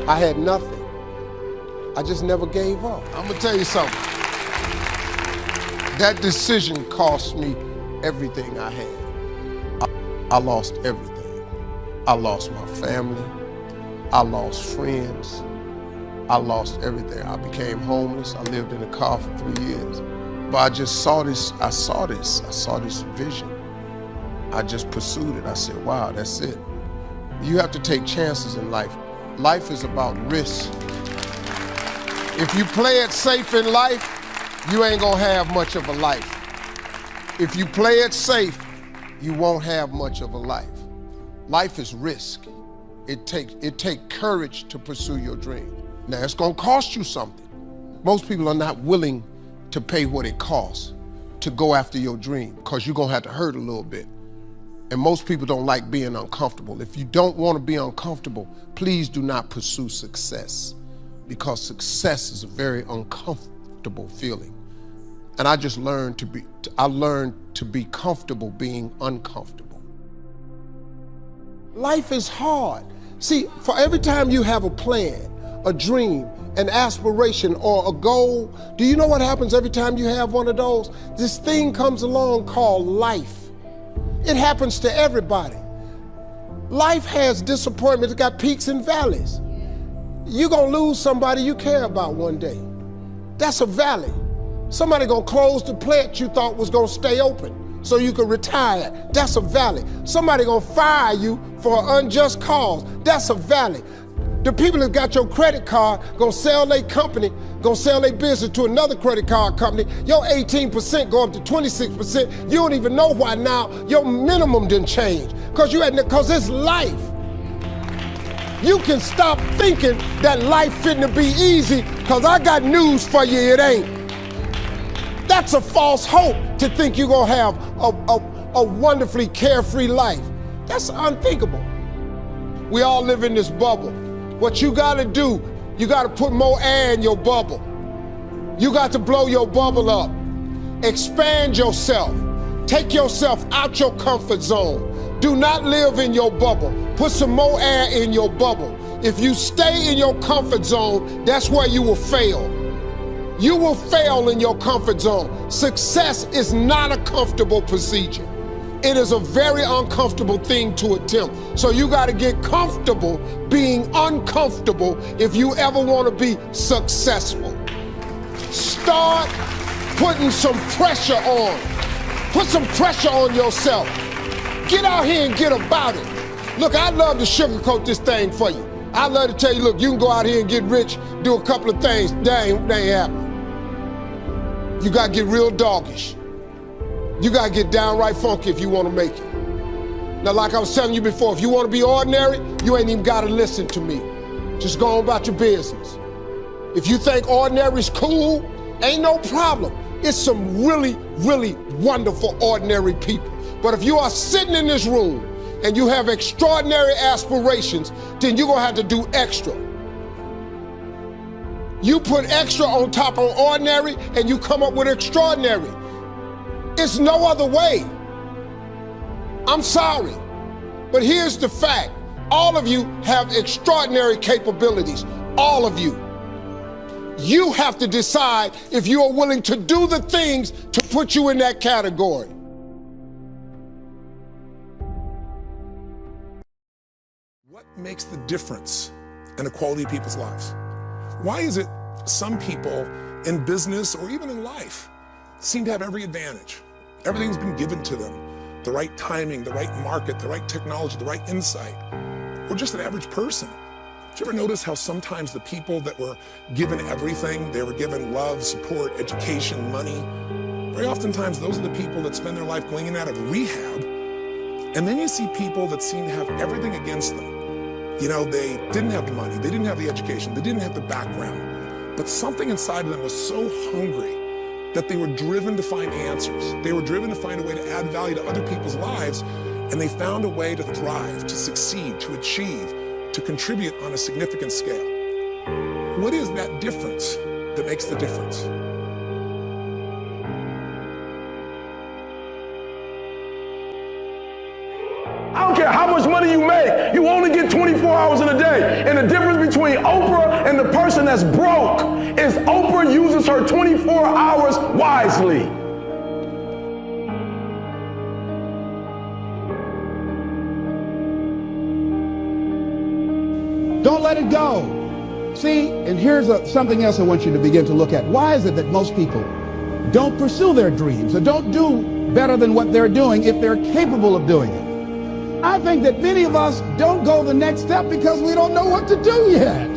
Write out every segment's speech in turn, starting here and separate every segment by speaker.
Speaker 1: I had nothing. I just never gave up. I'm gonna tell you something. That decision cost me everything I had. I lost everything. I lost my family. I lost friends. I lost everything. I became homeless. I lived in a car for 3 years. But I just saw this, I saw this vision. I just pursued it. I said, wow, that's it. You have to take chances in life. Life is about risk. If you play it safe in life, you ain't gonna have much of a life. If you play it safe, you won't have much of a life. Life is risk. It takes courage to pursue your dream. Now, it's gonna cost you something. Most people are not willing to pay what it costs to go after your dream, because you're gonna have to hurt a little bit. And most people don't like being uncomfortable. If you don't wanna be uncomfortable, please do not pursue success, because success is a very uncomfortable feeling. And I just learned to be comfortable being uncomfortable. Life is hard. See, for every time you have a plan, a dream, an aspiration, or a goal, do you know what happens every time you have one of those? This thing comes along called life. It happens to everybody. Life has disappointments, it's got peaks and valleys. You're gonna lose somebody you care about one day. That's a valley. Somebody gonna close the plant you thought was gonna stay open so you could retire. That's a valley. Somebody gonna fire you for an unjust cause. That's a valley. The people that got your credit card gonna sell their company, gonna sell their business to another credit card company. Your 18% go up to 26%. You don't even know why now your minimum didn't change. Cause it's life. You can stop thinking that life fitting to be easy, cause I got news for you, it ain't. That's a false hope to think you're gonna have a wonderfully carefree life. That's unthinkable. We all live in this bubble. What you gotta do, you gotta put more air in your bubble. You got to blow your bubble up. Expand yourself. Take yourself out your comfort zone. Do not live in your bubble. Put some more air in your bubble. If you stay in your comfort zone, that's where you will fail. You will fail in your comfort zone. Success is not a comfortable procedure. It is a very uncomfortable thing to attempt. So you gotta get comfortable being uncomfortable if you ever wanna be successful. Start putting some pressure on. Put some pressure on yourself. Get out here and get about it. Look, I'd love to sugarcoat this thing for you. I'd love to tell you, look, you can go out here and get rich, do a couple of things. That ain't happening. You gotta get real doggish. You gotta get downright funky if you wanna make it. Now, like I was telling you before, if you wanna be ordinary, you ain't even gotta listen to me. Just go on about your business. If you think ordinary is cool, ain't no problem. It's some really, really wonderful ordinary people. But if you are sitting in this room and you have extraordinary aspirations, then you're gonna have to do extra. You put extra on top of ordinary and you come up with extraordinary. It's no other way. I'm sorry, but here's the fact. All of you have extraordinary capabilities, all of you. You have to decide if you are willing to do the things to put you in that category.
Speaker 2: What makes the difference in the quality of people's lives? Why is it some people in business or even in life seem to have every advantage? Everything's been given to them. The right timing, the right market, the right technology, the right insight. Or just an average person. Did you ever notice how sometimes the people that were given everything, they were given love, support, education, money, very oftentimes those are the people that spend their life going in and out of rehab. And then you see people that seem to have everything against them. You know, they didn't have the money, they didn't have the education, they didn't have the background, but something inside of them was so hungry that they were driven to find answers. They were driven to find a way to add value to other people's lives, and they found a way to thrive, to succeed, to achieve, to contribute on a significant scale. What is that difference that makes the difference?
Speaker 3: I don't care how much money you make, you only get 24 hours in a day. And the difference between Oprah and the person that's broke is Oprah uses her 24 hours wisely.
Speaker 4: Don't let it go. See, and here's something else I want you to begin to look at. Why is it that most people don't pursue their dreams or don't do better than what they're doing if they're capable of doing it? I think that many of us don't go the next step because we don't know what to do yet.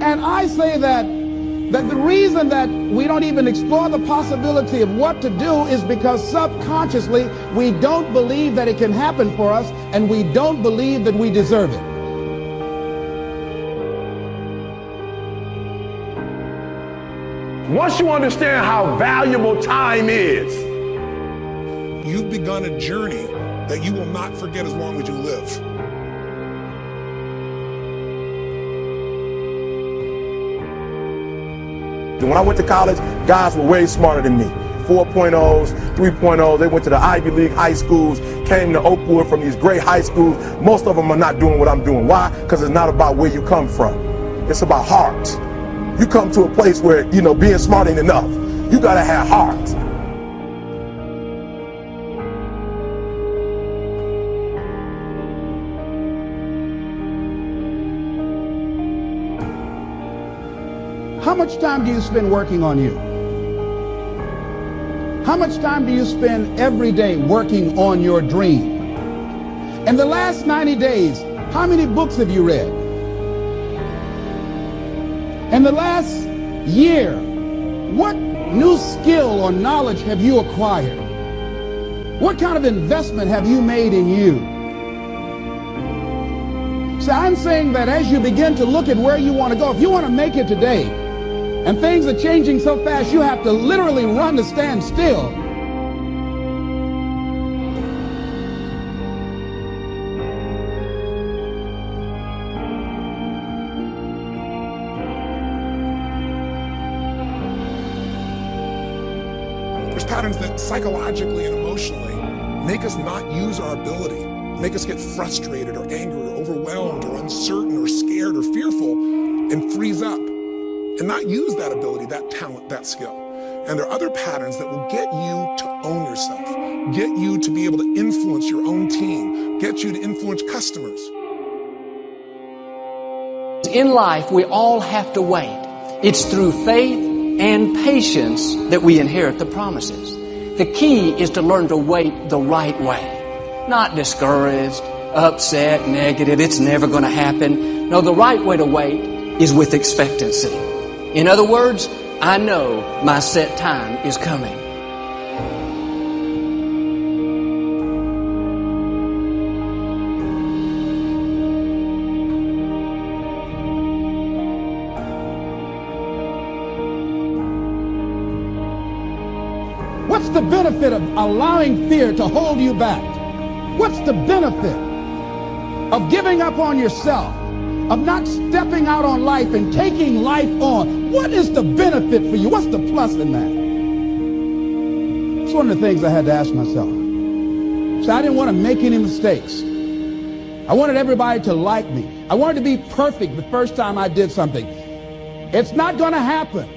Speaker 4: And I say that the reason that we don't even explore the possibility of what to do is because subconsciously we don't believe that it can happen for us, and we don't believe that we deserve it.
Speaker 3: Once you understand how valuable time is,
Speaker 2: You've begun a journey that you will not forget as long as you live.
Speaker 3: when I went to college, guys were way smarter than me. 4.0s, 3.0s, they went to the Ivy League high schools, came to Oakwood from these great high schools. Most of them are not doing what I'm doing. Why? Because it's not about where you come from. It's about heart. You come to a place where, being smart ain't enough. You gotta have heart.
Speaker 4: How much time do you spend working on you? How much time do you spend every day working on your dream? In the last 90 days, how many books have you read? In the last year, what new skill or knowledge have you acquired? What kind of investment have you made in you? So I'm saying that as you begin to look at where you want to go, if you want to make it today, and things are changing so fast, you have to literally run to stand still.
Speaker 2: There's patterns that psychologically and emotionally make us not use our ability, make us get frustrated or angry or overwhelmed or uncertain or scared or fearful, and freeze up and not use that ability, that talent, that skill. And there are other patterns that will get you to own yourself, get you to be able to influence your own team, get you to influence customers.
Speaker 5: In life, we all have to wait. It's through faith and patience that we inherit the promises. The key is to learn to wait the right way. Not discouraged, upset, negative, it's never going to happen. No, the right way to wait is with expectancy. In other words, I know my set time is coming.
Speaker 4: What's the benefit of allowing fear to hold you back? What's the benefit of giving up on yourself, of not stepping out on life and taking life on? What is the benefit for you? What's the plus in that? It's one of the things I had to ask myself. So I didn't want to make any mistakes. I wanted everybody to like me. I wanted to be perfect the first time I did something. It's not going to happen.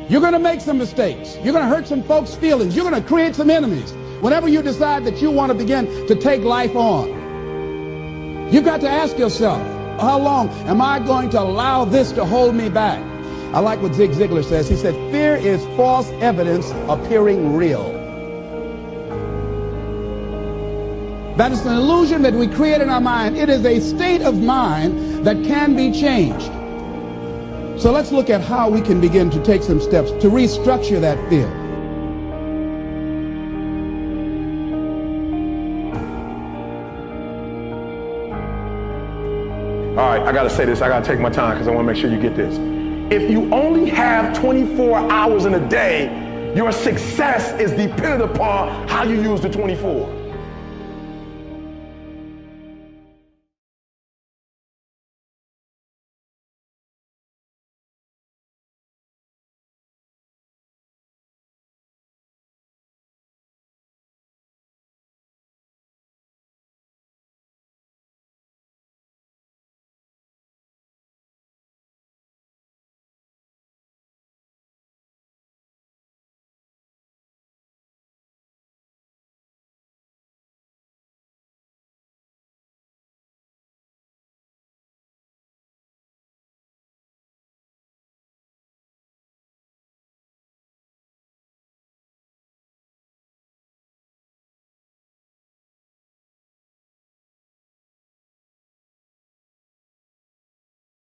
Speaker 4: You're going to make some mistakes. You're going to hurt some folks' feelings. You're going to create some enemies whenever you decide that you want to begin to take life on. You've got to ask yourself, how long am I going to allow this to hold me back? I like what Zig Ziglar says. He said, fear is false evidence appearing real. That is an illusion that we create in our mind. It is a state of mind that can be changed. So let's look at how we can begin to take some steps to restructure that fear.
Speaker 3: All right, I gotta say this, I gotta take my time because I wanna make sure you get this. If you only have 24 hours in a day, your success is dependent upon how you use the 24.